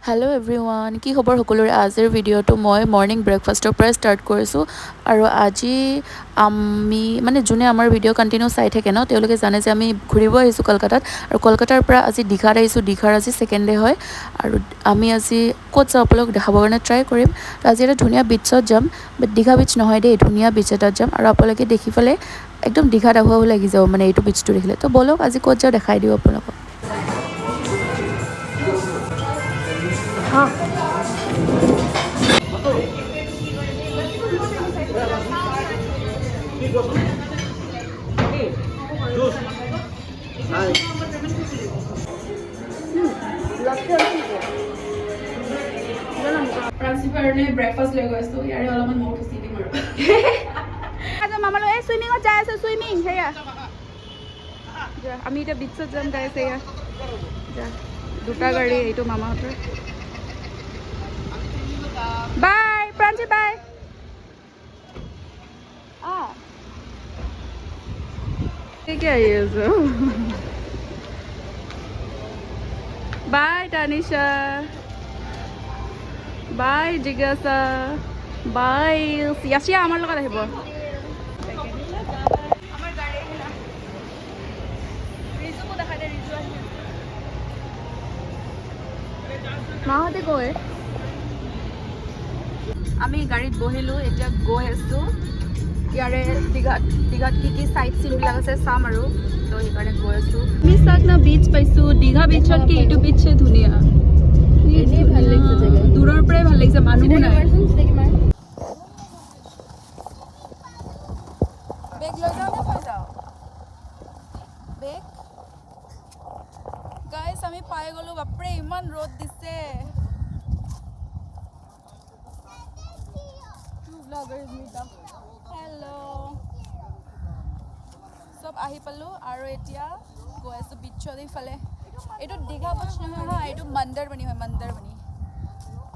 Hello' everyone, কি খবৰ সকলোৰে। আজিৰ ভিডিঅ'টো মই মৰ্ণিং ব্ৰেকফাষ্টৰ পৰাই ষ্টাৰ্ট কৰিছোঁ। আৰু আজি আমি যোনে আমাৰ ভিডিঅ' কণ্টিনিউ চাই থাকে ন, তেওঁলোকে জানে যে আমি ঘূৰিব আহিছোঁ কলকাতাত। আৰু কলকাতাৰ পৰা আজি দীঘাত আহিছোঁ। দীঘাৰ আজি ছেকেণ্ড ডে হয়। আৰু আমি আজি ক'ত যাওঁ আপোনালোকক দেখাবৰ কাৰণে ট্ৰাই কৰিম। আজি এটা ধুনীয়া বিচত যাম, বাট দীঘা বিচ নহয় দেই, ধুনীয়া বিচ এটাত যাম। আৰু আপোনালোকে দেখি পেলাই একদম দীঘাত আহোঁ আহোঁ লাগি যাব, এইটো বিচটো দেখিলে। তো ব'লক আজি ক'ত যাওঁ দেখাই দিওঁ আপোনালোকক। ব্ৰেকফাষ্ট লৈ গৈ আছোঁ, ইয়াৰে অলপমান মৌ থুচি দিম আৰু মামালো এই চুইমিঙত যাই আছে, চুইমিং সেয়া আমি এতিয়া বিচত যাম গাইছে। এয়া দুটা গাড়ী, এইটো মামাহঁতৰ। বাই প্ৰাঞ্চি, বাই। ঠিকে আহি আছো। বাই টানিশা, বাই জিজ্ঞাসা, বাই ইয়াচিয়া আমাৰ লগত আহিব। মাহঁতে গৈ আমি গাড়ীত বহিলোঁ, এতিয়া গৈ আছোঁ ইয়াৰে দীঘাত কি চাইট চিনবিলাক আছে চাম আৰু। তো সেইকাৰণে গৈ আছোঁ। আমি চাক না বিচ পাইছোঁ। দীঘা বিচত কি এইটো বিচে ধুনীয়া, ভাল লাগিছে জেগা। দূৰৰ পৰাই ভাল লাগিছে, মানুহো নাই। বেগ লৈ যাওঁ নে থৈ যাওঁ? বেগ গাইছ আমি পাই গ'লোঁ। বাপৰে ইমান ৰ'দ দিছে। হেল্ল', চব আহি পালোঁ আৰু এতিয়া গৈ আছোঁ বিচত এইফালে। এইটো দীঘা বিচ নহয় হা, এইটো মন্দাৰমণি হয়, মন্দাৰমণি।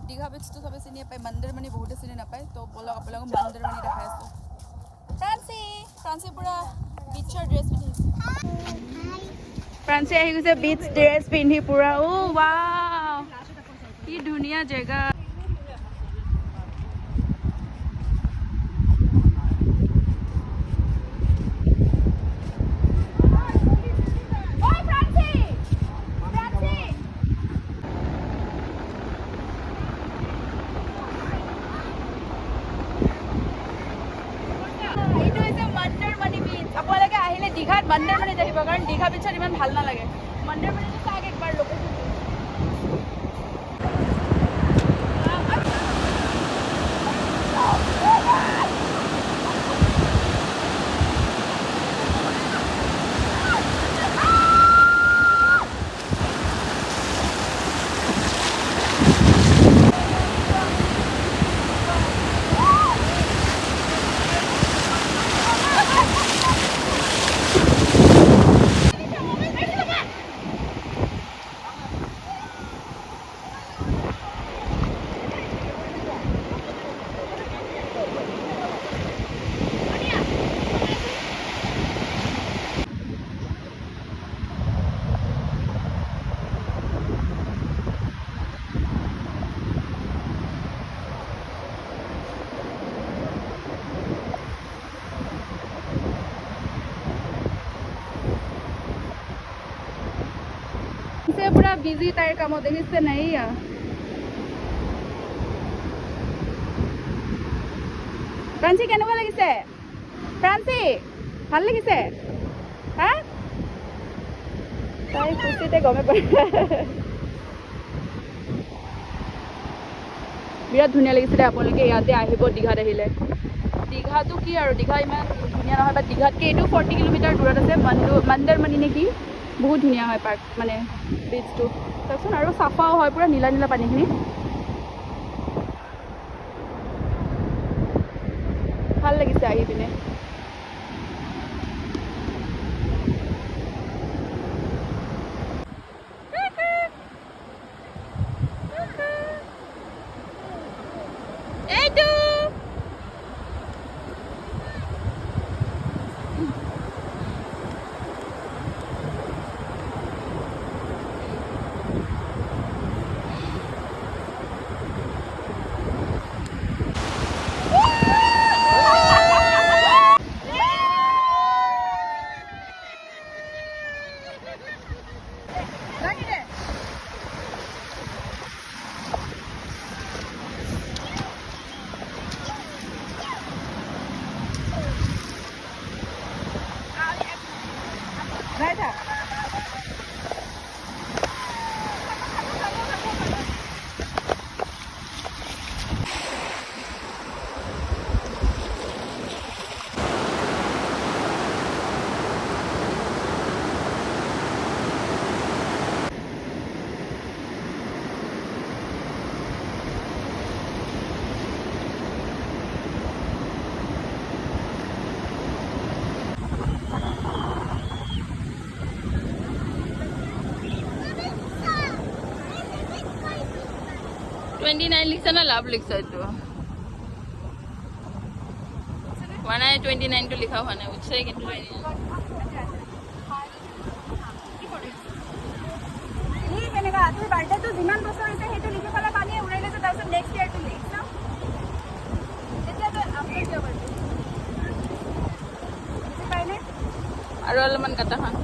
দীঘা বিচটো চবে চিনি নাপায়, মন্দাৰমণি বহুতে চিনি নাপায়। তো ব'লক আপোনালোকক মন্দাৰমণি দেখাই আছোঁ। ফ্ৰান্সি পুৰা বিচৰ ড্ৰেছ পিন্ধিছে। ফ্ৰান্সি আহি গৈছে বিচ ড্ৰেছ পিন্ধি পুৰা। ৱাও, কি ধুনীয়া জেগা। এইটো হৈছে মন্দাৰমণি বিচ। আপোনালোকে আহিলে দীঘাত মন্দাৰমণিত আহিব, কাৰণ দীঘা বিচত ইমান ভাল নালাগে। মন্দাৰমণিটো চাওক একবাৰ লোকেশ্যন। পুৰা বিজি তাইৰ কামত, দেখিছে নাই? ফ্ৰান্সি কেনেকুৱা লাগিছে? ফ্ৰান্সি ভাল লাগিছে? হা, তাই খুচিতে গমে পায়। বিৰাট ধুনীয়া লাগিছিলে। আপোনালোকে ইয়াতে আহিব দীঘাত আহিলে। দীঘাটো কি আৰু, দীঘা ইমান ধুনীয়া নহয়, বা দীঘাতকৈ এইটো 40 কিলোমিটাৰ দূৰত আছে মন্দাৰমণি নে কি। বহুত ধুনীয়া হয় পাৰ্ক, বিচটো চাওকচোন। আৰু চাফাও হয়, পুৰা নীলা নীলা পানীখিনি। ভাল লাগিছে আহি পিনে। এইটো 29 লিখছে না লাভ লিখছে এইটো হোৱা নাই 29 টো লিখা হোৱা নাই উঠছে কিন্তু কেনেকা তোৰ বাৰ্থডেটো যিমান বছৰ হৈছে সেইটো লিখি পেলাই পানীয়ে উৰাই লৈছে তাৰপিছত নেক্সট ইয়াৰটো লিখ ন তেতিয়া তই আফটাৰ কিয় বাৰ্থডে বুজি পাইনে আৰু অলপমান কাটা খান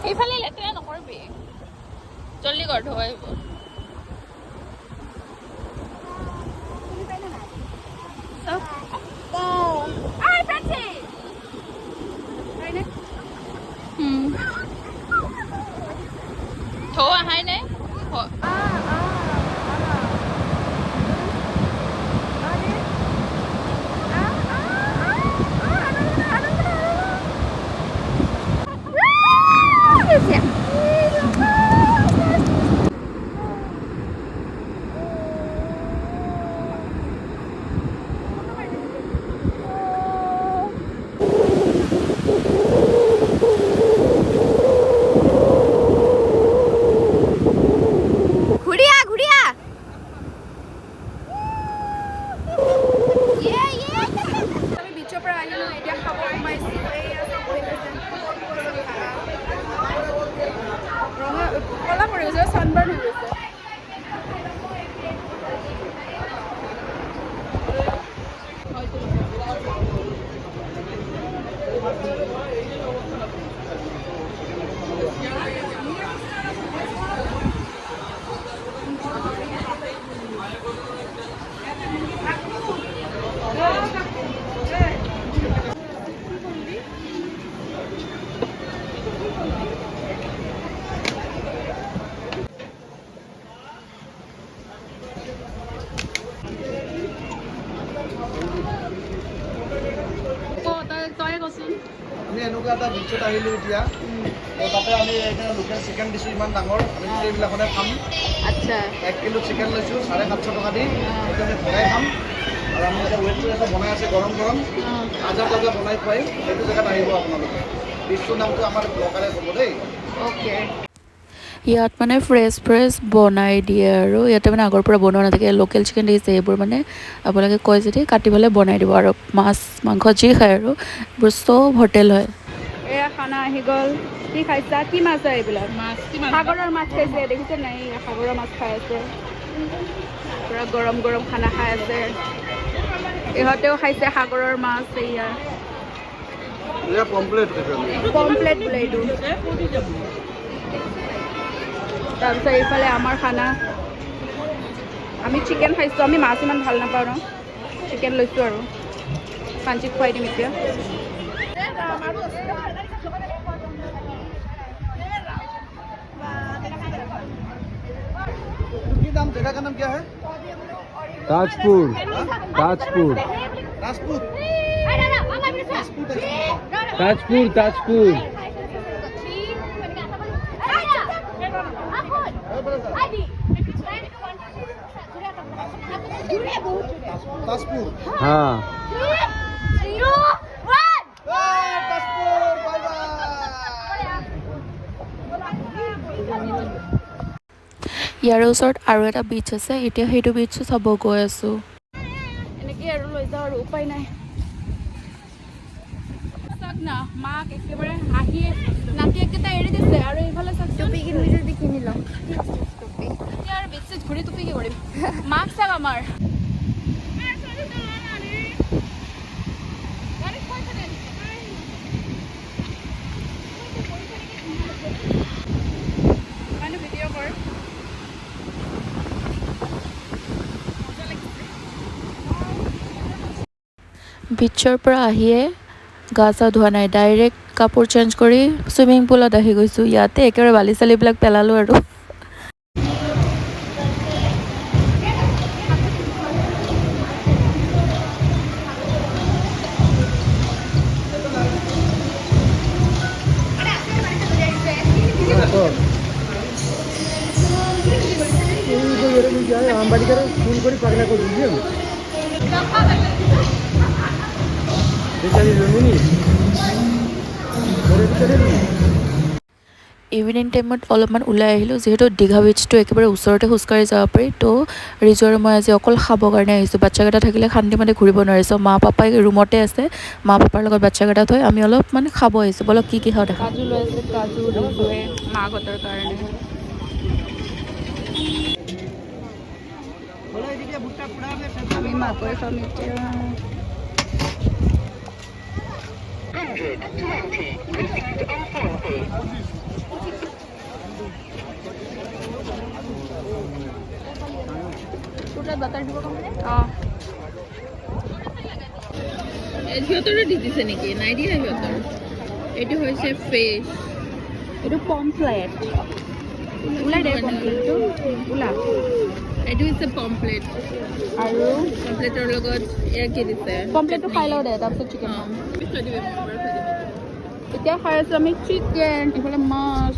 এইফালে লেতেৰা নকৰবি জলদি কৰ ধোৱা আহিব বুজি পাইনে নাই চব আই পেটে পাইনে ধো আহাই নাই sunburn হৈ গৈছে আমি এনেকুৱা এটা বিচত আহিলোঁ এতিয়া তাতে আমি লোকেল চিকেন দিছোঁ ইমান ডাঙৰ আমি গোটেইবিলাকতে খাম আচ্ছা 1 কিলো চিকেন লৈছোঁ 750 টকা দি সেইটো আমি ভগাই খাম আৰু আমি এতিয়া ৱেট এটা বনাই আছে গৰম গৰম তাজা তাজা বনাই খুৱাই সেইটো জেগাত আহিব আপোনালোকে ডিছটোৰ নামটো আমাৰ ব্লগাৰে ক'ব দেই অ'কে ইয়াত মানে ফ্ৰেছ বনাই দিয়ে আৰু ইয়াতে মানে আগৰ পৰা বনোৱা নাথাকে লোকেল চিকেন দিছে এইবোৰ মানে আপোনালোকে কয় যদি কাটি পেলাই বনাই দিব আৰু মাছ মাংস যি খায় আৰু এইবোৰ চব হোটেল হয় এয়া খানা আহি গ'ল কি খাইছা কি মাছ হয় এইবিলাক সাগৰৰ মাছ খাইছে দেখিছে নাই সাগৰৰ মাছ খাই আছে পুৰা গৰম গৰম খানা খাই আছে ইহঁতেও খাইছে সাগৰৰ মাছ এয়া কমপ্লিট বোলে এইটো তাৰপিছত এইফালে আমাৰ খানা আমি চিকেন খাইছোঁ আমি মাছ ইমান ভাল নাপাওঁ ন চিকেন লৈছোঁ আৰু পাঞ্চিত খুৱাই দিম এতিয়া नाम जगह का नाम क्या है ताजपुर ताजपुर राजपूत ताजपुर ताजपुर ताजपुर हाँ ইয়াৰ ওচৰত আৰু এটা বিচ আছে এতিয়া সেইটো বিচো চাব গৈ আছোঁ এনেকৈ আৰু লৈ যাওঁ আৰু উপায় নাই চাওক না মাক একেবাৰে হাঁহি নাতিয়েককেইটা এৰি দিছে আৰু এইফালে চাওক টুপি কিনি যদি কিনি লওঁ এতিয়া আৰু বেছি ঘূৰি টুপি কি কৰিম মাক চাওক আমাৰ ভিডিঅ' কৰ বিচৰ পৰা আহিয়ে গা চা ধোৱা নাই ডাইৰেক্ট কাপোৰ চেঞ্জ কৰি চুইমিং পুলত আহি গৈছোঁ ইয়াতে একেবাৰে বালি চালিবিলাক পেলালোঁ আৰু ফোন কৰি পাগলা কৰি বুঝিও বেচাৰি ৰমিনী ঘৰে ভিতৰে ইভিনিং টাইমত অলপমান ওলাই আহিলোঁ, যিহেতু দীঘা বিচটো একেবাৰে ওচৰতে খোজকাঢ়ি যাব পাৰি। তো ৰিজু আৰু মই আজি অকল খাবৰ কাৰণে আহিছোঁ। বাচ্ছাকেইটা থাকিলে শান্তিমতে ঘূৰিব নোৱাৰি। চ' মা পাপাই ৰুমতে আছে, মা পাপাৰ লগত বাচ্ছাকেইটা থৈ আমি অলপ মানে খাব আহিছোঁ। বলক কি কি খাওঁ দেখা। কাজু লৈ আছে, কাজু ৰিজুৱে মাকহঁতৰ কাৰণে। আমি মাকৈ খাম এতিয়া। অঁ সিহঁতৰো দি দিছে নেকি? নাই দিয়া সিহঁতৰ। এইটো হৈছে ফিছ, এইটো পমফ্লেট। ওলাই দে পমফ্লেটটো, ওলা। এইটো হৈছে পমফ্লেট আৰু পমফ্লেটৰ লগত এয়া কি দিছে? পমফ্লেটটো খাই লওঁ দে, তাৰপিছত চিকেন খাম। এতিয়া খাই আছোঁ আমি চিকেন, এইফালে মাছ।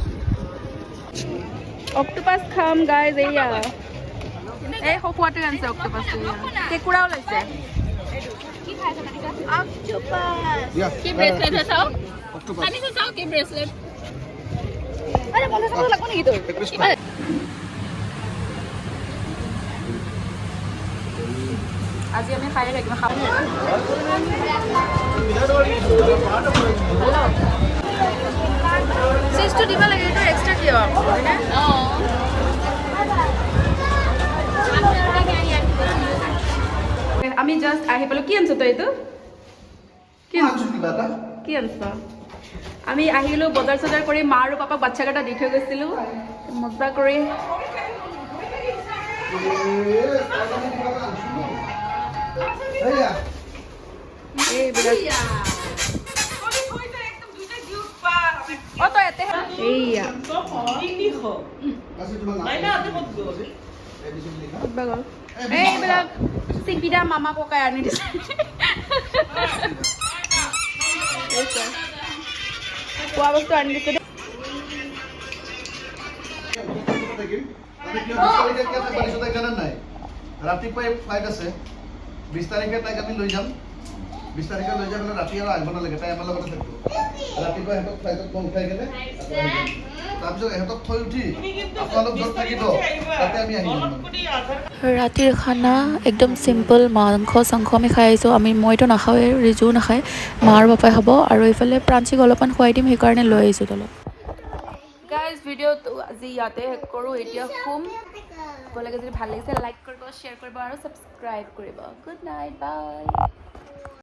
অক্টোপাছ খাম গাইজ। এইয়া এই খোৱাটোৱে আনিছে অক্টোপাছটো। কেঁকুৰাও লৈছে। কি ব্ৰেচলেট হয় চাওঁ? আনিছে চাওঁ কি ব্ৰেচলেট। আৰে 50 টকা লাগব নেকি তোৰ? আজি আমি খাই থাকিম। খাব চিজটো দিব লাগে, এইটো এক্সট্ৰা কিয়? আমি জাষ্ট আহি পালোঁ। কি আনিছ তই? এইটো কি আনিছ? আমি আহিলোঁ বজাৰ চজাৰ কৰি, মা আৰু পাপাক বাচ্ছাকেইটা দি থৈ গৈছিলোঁ মজা কৰি। অঁ তই ইয়াতে এইয়া এইবিলাক চিপিদা মামা ককাই আনি দিছে। খোৱা বস্তু আনি দিছে। ৰাতিপুৱাই ফ্লাইট আছে, 20 তাৰিখে তাইক আমি লৈ যাম। 20 তাৰিখে লৈ যাই পেলাই ৰাতি আৰু আহিব নালাগে, তাই আমাৰ লগতে থাকিব। ৰাতিপুৱা ইহঁতক ফ্লাইটত মই উঠাই কেনে তাৰপিছত ইহঁতক থৈ উঠি আপোনালোক য'ত থাকিব তাতে আমি আহি যাম। ৰাতিৰ খানা একদম চিম্পল, মাংস চাংস আমি খাই আহিছোঁ। মইতো নাখাওঁৱেই, ৰিজুও নাখায়, মা আৰু পাপাই খাব। আৰু এইফালে প্ৰাঞ্চিক অলপমান খুৱাই দিম, সেইকাৰণে লৈ আহিছোঁ তলত। গাইজ ভিডিঅ'টো আজি ইয়াতে শেষ কৰোঁ। এতিয়া শুম। আপোনালোকে যদি ভাল লাগিছে লাইক কৰিব, শ্বেয়াৰ কৰিব আৰু ছাবস্ক্ৰাইব কৰিব। গুড নাইট, বাই।